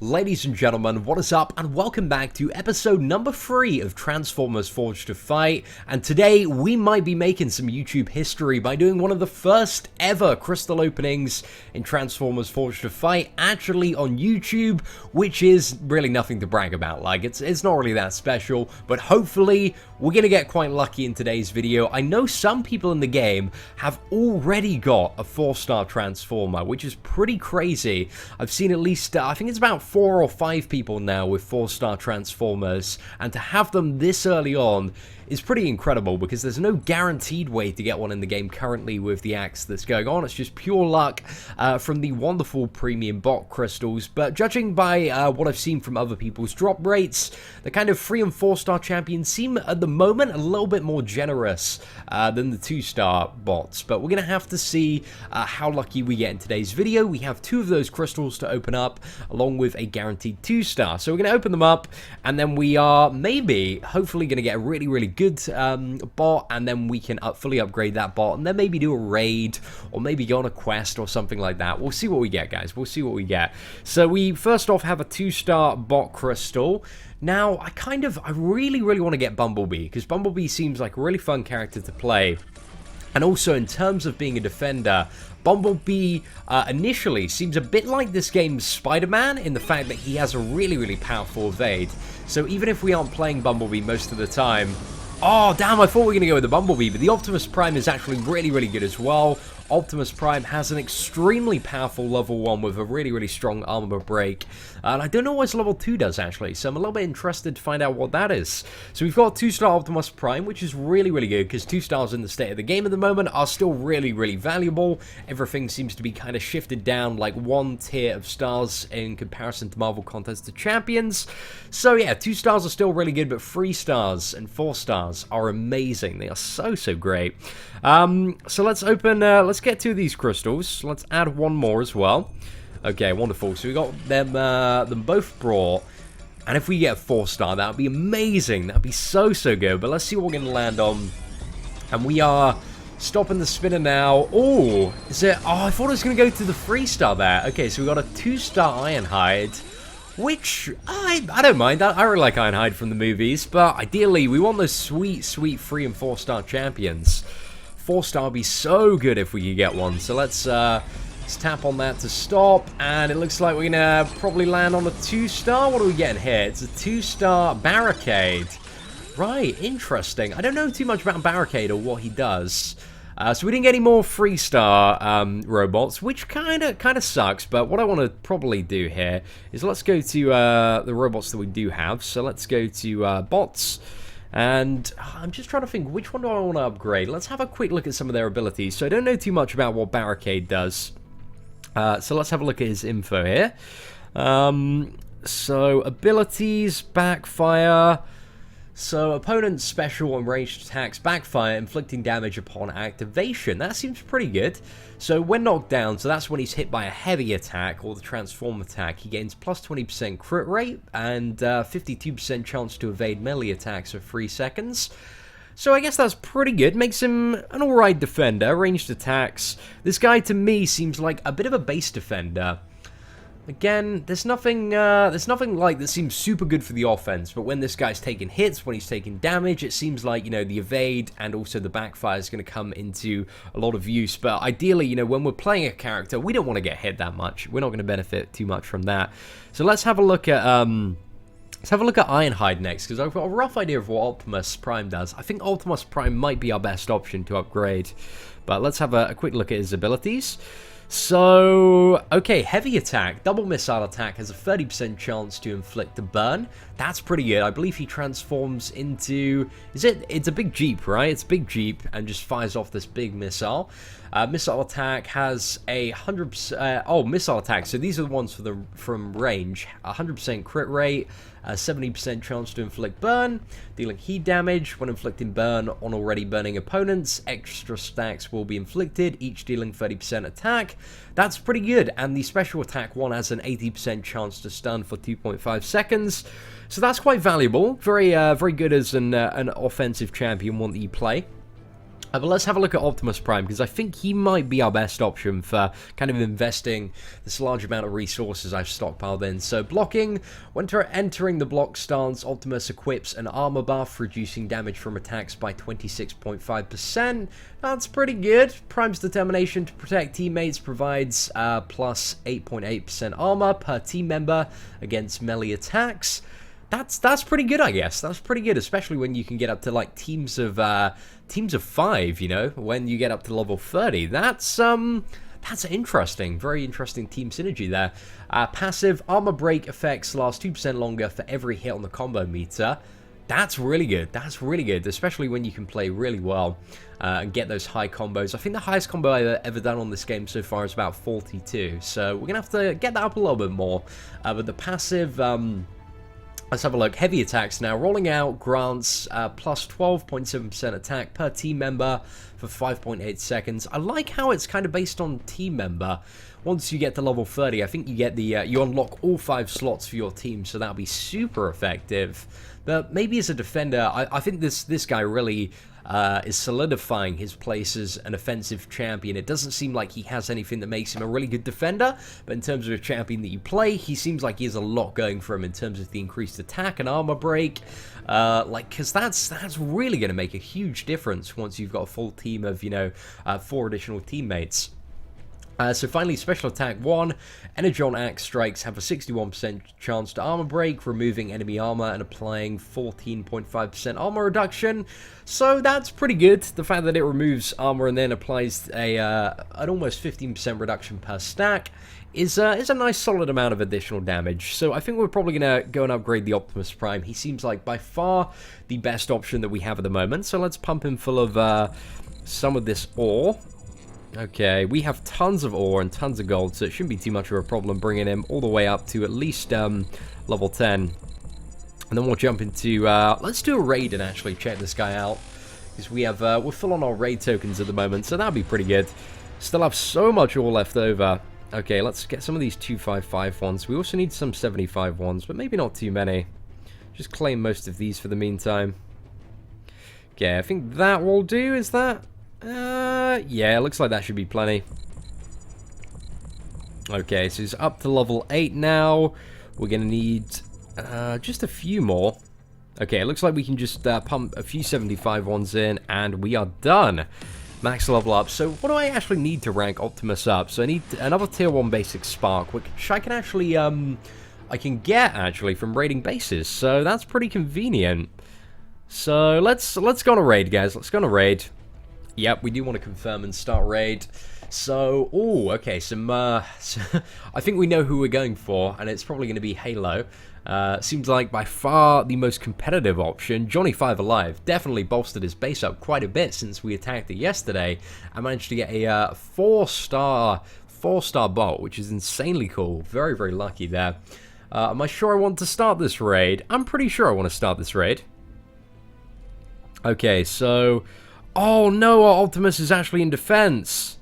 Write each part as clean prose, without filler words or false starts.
Ladies and gentlemen, what is up, and welcome back to episode number 3 of Transformers Forged to Fight. And today we might be making some YouTube history by doing one of the first ever crystal openings in Transformers Forged to Fight actually on YouTube, which is really nothing to brag about. Like, it's not really that special, but hopefully we're gonna get quite lucky in today's video. I know some people in the game have already got a 4-star Transformer, which is pretty crazy. I've seen at least, I think it's about 4 or 5 people now with 4-star Transformers, and to have them this early on is pretty incredible because there's no guaranteed way to get one in the game currently with the axe that's going on. It's just pure luck from the wonderful premium bot crystals, but judging by what I've seen from other people's drop rates, the kind of 3 and 4-star champions seem at the moment a little bit more generous than the 2-star bots, but we're going to have to see how lucky we get in today's video. We have 2 of those crystals to open up along with a guaranteed 2-star, so we're going to open them up and then we are hopefully going to get a really good bot, and then we can fully upgrade that bot and then maybe do a raid or maybe go on a quest or something like that. We'll see what we get, guys. We'll see what we get. So we first off have a 2-star bot crystal. Now I really want to get Bumblebee because Bumblebee seems like a really fun character to play. And also, in terms of being a defender, Bumblebee initially seems a bit like this game's Spider-Man in the fact that he has a really powerful evade. So even if we aren't playing Bumblebee most of the time... Oh, damn, I thought we were going to go with the Bumblebee, but the Optimus Prime is actually really good as well. Optimus Prime has an extremely powerful level 1 with a really strong armor break. And I don't know what his level 2 does, actually, so I'm a little bit interested to find out what that is. So we've got 2-star Optimus Prime, which is really good, because 2 stars in the state of the game at the moment are still really valuable. Everything seems to be kind of shifted down like 1 tier of stars in comparison to Marvel Contest of Champions. So yeah, 2 stars are still really good, but 3 stars and 4 stars are amazing. They are so great. So let's open, let's get 2 of these crystals. Let's add 1 more as well. Okay, wonderful. So we got them both brought. And if we get a 4-star, that would be amazing. That would be so good. But let's see what we're going to land on. And we are stopping the spinner now. Oh, is it? Oh, I thought it was going to go to the 3-star there. Okay, so we got a 2-star Ironhide, which I don't mind. I really like Ironhide from the movies. But ideally, we want those sweet 3 and 4-star champions. 4-star would be so good if we could get one. So let's tap on that to stop, and it looks like we're gonna probably land on a 2-star. What are we getting here? It's a 2-star Barricade. Right, interesting. I don't know too much about Barricade or what he does. So we didn't get any more 3-star robots, which kind of sucks. But what I want to probably do here is let's go to the robots that we do have. So let's go to bots. And I'm just trying to think, which one do I want to upgrade? Let's have a quick look at some of their abilities. So I don't know too much about what Barricade does. So let's have a look at his info here. So abilities, backfire. So opponent's special and ranged attacks backfire, inflicting damage upon activation. That seems pretty good. So when knocked down, so that's when he's hit by a heavy attack or the transform attack, he gains plus 20% crit rate and 52% chance to evade melee attacks for 3 seconds. So I guess that's pretty good. Makes him an alright defender. Ranged attacks. This guy to me seems like a bit of a base defender. Again, there's nothing like that seems super good for the offense, but when this guy's taking hits, when he's taking damage, it seems like, you know, the evade and also the backfire is going to come into a lot of use. But ideally, you know, when we're playing a character, we don't want to get hit that much. We're not going to benefit too much from that. So let's have a look at Ironhide next, because I've got a rough idea of what Optimus Prime does. I think Optimus Prime might be our best option to upgrade, but let's have a quick look at his abilities. So, okay, heavy attack, double missile attack, has a 30% chance to inflict a burn. That's pretty good. I believe he transforms into, it's a big Jeep, right? It's a big Jeep and just fires off this big missile. Missile attack has a 100%, missile attack, so these are the ones from range. 100% crit rate, 70% chance to inflict burn, dealing heat damage when inflicting burn on already burning opponents. Extra stacks will be inflicted, each dealing 30% attack. That's pretty good, and the special attack one has an 80% chance to stun for 2.5 seconds. So that's quite valuable. Very good as an offensive champion one that you play. But let's have a look at Optimus Prime, because I think he might be our best option for kind of investing this large amount of resources I've stockpiled in. So blocking, when entering the block stance, Optimus equips an armor buff, reducing damage from attacks by 26.5%. That's pretty good. Prime's determination to protect teammates provides plus 8.8% armor per team member against melee attacks. That's pretty good, I guess. That's pretty good, especially when you can get up to like teams of 5, you know, when you get up to level 30. That's interesting. Very interesting team synergy there. Passive armor break effects last 2% longer for every hit on the combo meter. That's really good. That's really good, especially when you can play really well and get those high combos. I think the highest combo I've ever done on this game so far is about 42. So we're going to have to get that up a little bit more. But the passive... let's have a look. Heavy attacks now. Rolling out grants plus 12.7% attack per team member for 5.8 seconds. I like how it's kind of based on team member. Once you get to level 30, I think you get the you unlock all 5 slots for your team, so that'll be super effective. But maybe as a defender, I think this guy really is solidifying his place as an offensive champion. It doesn't seem like he has anything that makes him a really good defender, but in terms of a champion that you play, he seems like he has a lot going for him in terms of the increased attack and armor break. Because that's really going to make a huge difference once you've got a full team of, you know, 4 additional teammates. So finally, Special Attack 1, Energon Axe strikes have a 61% chance to armor break, removing enemy armor and applying 14.5% armor reduction. So that's pretty good. The fact that it removes armor and then applies an almost 15% reduction per stack is a nice solid amount of additional damage. So I think we're probably going to go and upgrade the Optimus Prime. He seems like by far the best option that we have at the moment. So let's pump him full of some of this ore. Okay, we have tons of ore and tons of gold, so it shouldn't be too much of a problem bringing him all the way up to at least level 10. And then we'll jump into... let's do a raid and actually check this guy out. Because we have, we're full on our raid tokens at the moment, so that'll be pretty good. Still have so much ore left over. Okay, let's get some of these 255 ones. We also need some 75 ones, but maybe not too many. Just claim most of these for the meantime. Okay, I think that will do, is that? Yeah, looks like that should be plenty. Okay, so he's up to level 8 now. We're gonna need just a few more. Okay, it looks like we can just pump a few 75 ones in, and we are done. Max level up. So what do I actually need to rank Optimus up? So I need another tier 1 basic spark, which I can actually I can get actually from raiding bases. So that's pretty convenient. So let's go on a raid, guys. Let's go on a raid. Yep, we do want to confirm and start raid. So, oh, okay, so I think we know who we're going for, and it's probably going to be Halo. Seems like by far the most competitive option. Johnny 5 Alive definitely bolstered his base up quite a bit since we attacked it yesterday. I managed to get a 4-star bolt, which is insanely cool. Very, very lucky there. Am I sure I want to start this raid? I'm pretty sure I want to start this raid. Okay, so... Oh no, our Optimus is actually in defense.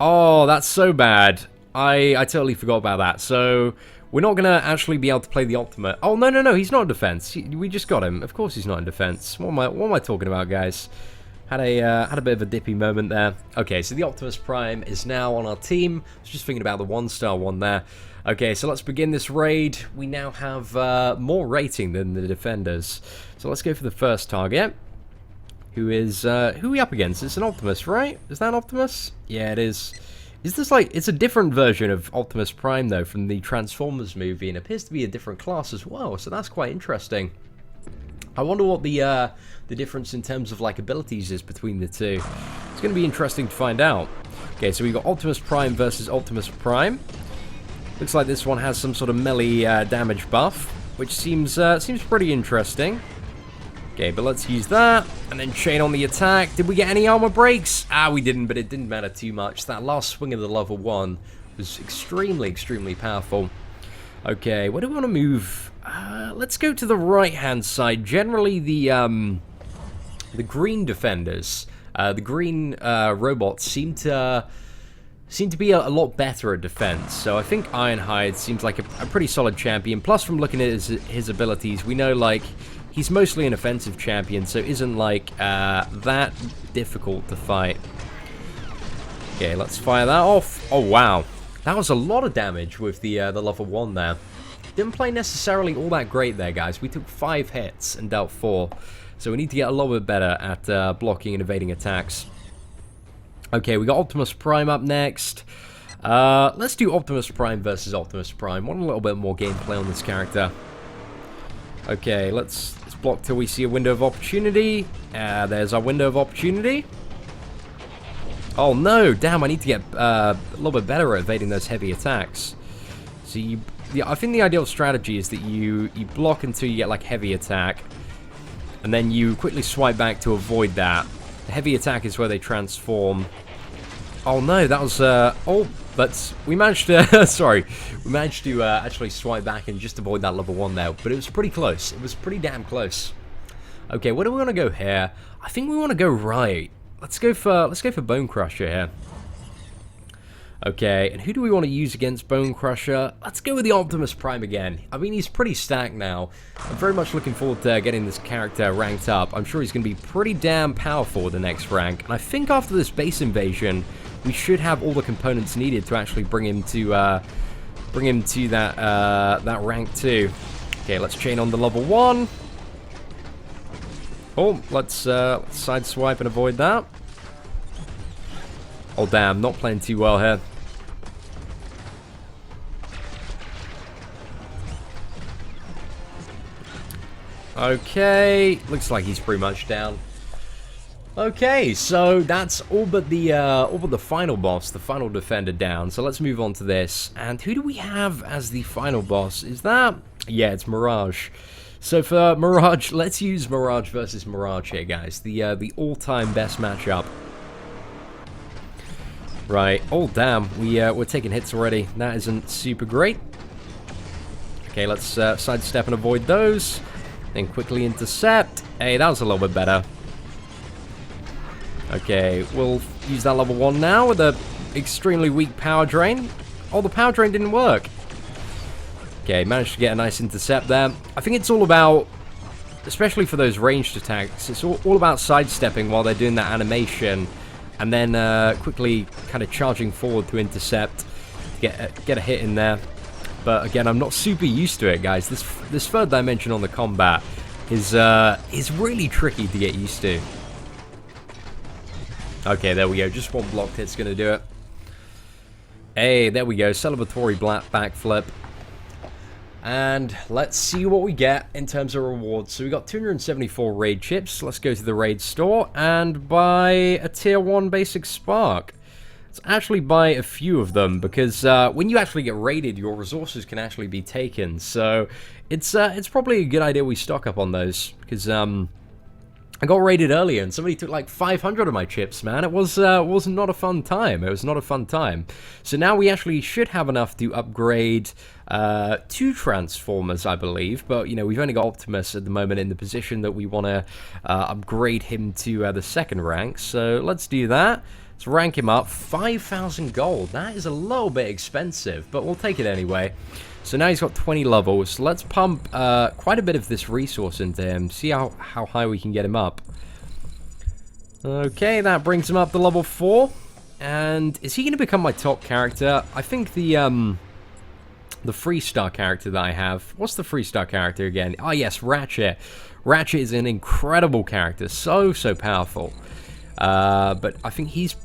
Oh, that's so bad. I totally forgot about that. So, we're not going to actually be able to play the Optimus. Oh, no, he's not in defense. We just got him. Of course he's not in defense. What am I talking about, guys? Had a bit of a dippy moment there. Okay, so the Optimus Prime is now on our team. I was just thinking about the 1-star one there. Okay, so let's begin this raid. We now have more rating than the defenders. So let's go for the first target. Who are we up against? It's an Optimus, right? Is that an Optimus? Yeah, it is. Is this like... It's a different version of Optimus Prime, though, from the Transformers movie, and appears to be a different class as well, so that's quite interesting. I wonder what the difference in terms of, like, abilities is between the two. It's going to be interesting to find out. Okay, so we've got Optimus Prime versus Optimus Prime. Looks like this one has some sort of melee damage buff, which seems pretty interesting. Okay, but let's use that, and then chain on the attack. Did we get any armor breaks? Ah, we didn't, but it didn't matter too much. That last swing of the level 1 was extremely, extremely powerful. Okay, where do we want to move? Let's go to the right-hand side. Generally, the green defenders, the green robots seem to be a lot better at defense. So I think Ironhide seems like a pretty solid champion. Plus, from looking at his abilities, we know, like... he's mostly an offensive champion, so isn't like that difficult to fight. Okay, let's fire that off. Oh wow, that was a lot of damage with the level 1 there. Didn't play necessarily all that great there, guys. We took 5 hits and dealt 4, so we need to get a little bit better at blocking and evading attacks. Okay, we got Optimus Prime up next. Let's do Optimus Prime versus Optimus Prime. Want a little bit more gameplay on this character. Okay, let's block till we see a window of opportunity. There's our window of opportunity. Oh no, damn, I need to get a little bit better at evading those heavy attacks. So I think the ideal strategy is that you block until you get like heavy attack, and then you quickly swipe back to avoid that. The heavy attack is where they transform. Oh no, that was but we managed to sorry, we managed to actually swipe back and just avoid that level 1 there, but it was pretty close. It was pretty damn close. Okay, where do we want to go here? I think we want to go right. Let's go for Bone Crusher here. Okay, and who do we want to use against Bone Crusher? Let's go with the Optimus Prime again. I mean, he's pretty stacked now. I'm very much looking forward to getting this character ranked up. I'm sure he's going to be pretty damn powerful with the next rank. And I think after this base invasion, we should have all the components needed to actually bring him to that rank 2. Okay, let's chain on the level 1. Oh, let's sideswipe and avoid that. Oh damn, not playing too well here. Okay, looks like he's pretty much down. Okay, so that's all but the final boss, the final defender down. So let's move on to this. And who do we have as the final boss? Is that? Yeah, it's Mirage. So for Mirage, let's use Mirage versus Mirage here, guys. The all-time best matchup. Right. Oh damn, we're taking hits already. That isn't super great. Okay, let's sidestep and avoid those. Then quickly intercept. Hey, that was a little bit better. Okay, we'll use that level 1 now with a extremely weak power drain. Oh, the power drain didn't work. Okay, managed to get a nice intercept there. I think it's all about, especially for those ranged attacks, it's all about sidestepping while they're doing that animation, and then quickly kind of charging forward to intercept, get a hit in there. But again, I'm not super used to it, guys. This third dimension on the combat is really tricky to get used to. Okay, there we go. Just one blocked hit's gonna do it. Hey, there we go. Celebratory backflip. And let's see what we get in terms of rewards. So we got 274 raid chips. Let's go to the raid store and buy a tier 1 basic spark. Let's actually buy a few of them, because when you actually get raided, your resources can actually be taken. So it's probably a good idea we stock up on those, because I got raided earlier and somebody took like 500 of my chips, man. It was not a fun time. It was not a fun time. So now we actually should have enough to upgrade 2 Transformers, I believe. But, you know, we've only got Optimus at the moment in the position that we want to upgrade him to the 2nd rank. So let's do that. Let's rank him up. 5,000 gold. That is a little bit expensive, but we'll take it anyway. So now he's got 20 levels. Let's pump quite a bit of this resource into him. See how high we can get him up. Okay, that brings him up to level 4. And is he going to become my top character? I think the Freestar character that I have. What's the Freestar character again? Oh yes, Ratchet. Ratchet is an incredible character. So powerful. But I think he's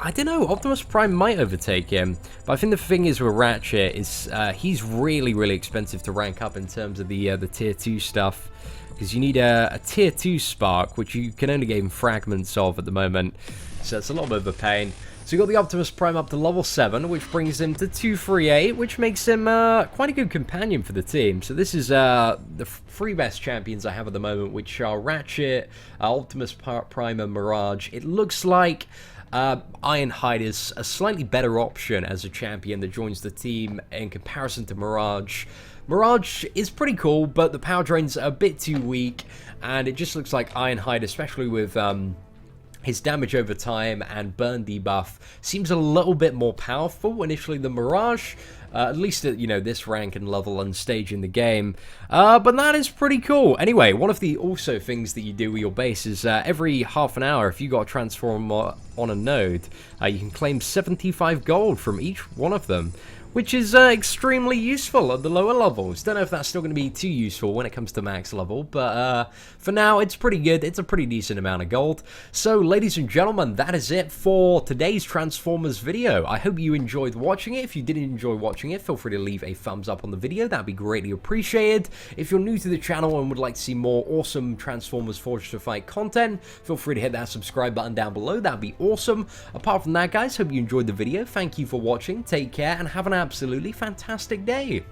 I don't know, Optimus Prime might overtake him, but I think the thing is with Ratchet is he's really expensive to rank up in terms of the tier 2 stuff, because you need a tier 2 spark, which you can only gain fragments of at the moment, so it's a little bit of a pain. So you got the Optimus Prime up to level 7, which brings him to 238, which makes him quite a good companion for the team. So this is the 3 best champions I have at the moment, which are Ratchet, Optimus Prime, and Mirage. It looks like Ironhide is a slightly better option as a champion that joins the team in comparison to Mirage. Mirage is pretty cool, but the power drains are a bit too weak, and it just looks like Ironhide, especially with his damage over time and burn debuff, seems a little bit more powerful initially than Mirage. at least at, you know, this rank and level and stage in the game. But that is pretty cool. Anyway, one of the also things that you do with your base is every half an hour, if you got a transformer on a node, you can claim 75 gold from each one of them, which is extremely useful at the lower levels. Don't know if that's still going to be too useful when it comes to max level, but for now, it's pretty good. It's a pretty decent amount of gold. So, ladies and gentlemen, that is it for today's Transformers video. I hope you enjoyed watching it. If you did enjoy watching it, feel free to leave a thumbs up on the video. That'd be greatly appreciated. If you're new to the channel and would like to see more awesome Transformers Forged to Fight content, feel free to hit that subscribe button down below. That'd be awesome. Apart from that, guys, hope you enjoyed the video. Thank you for watching. Take care and have an absolutely fantastic day.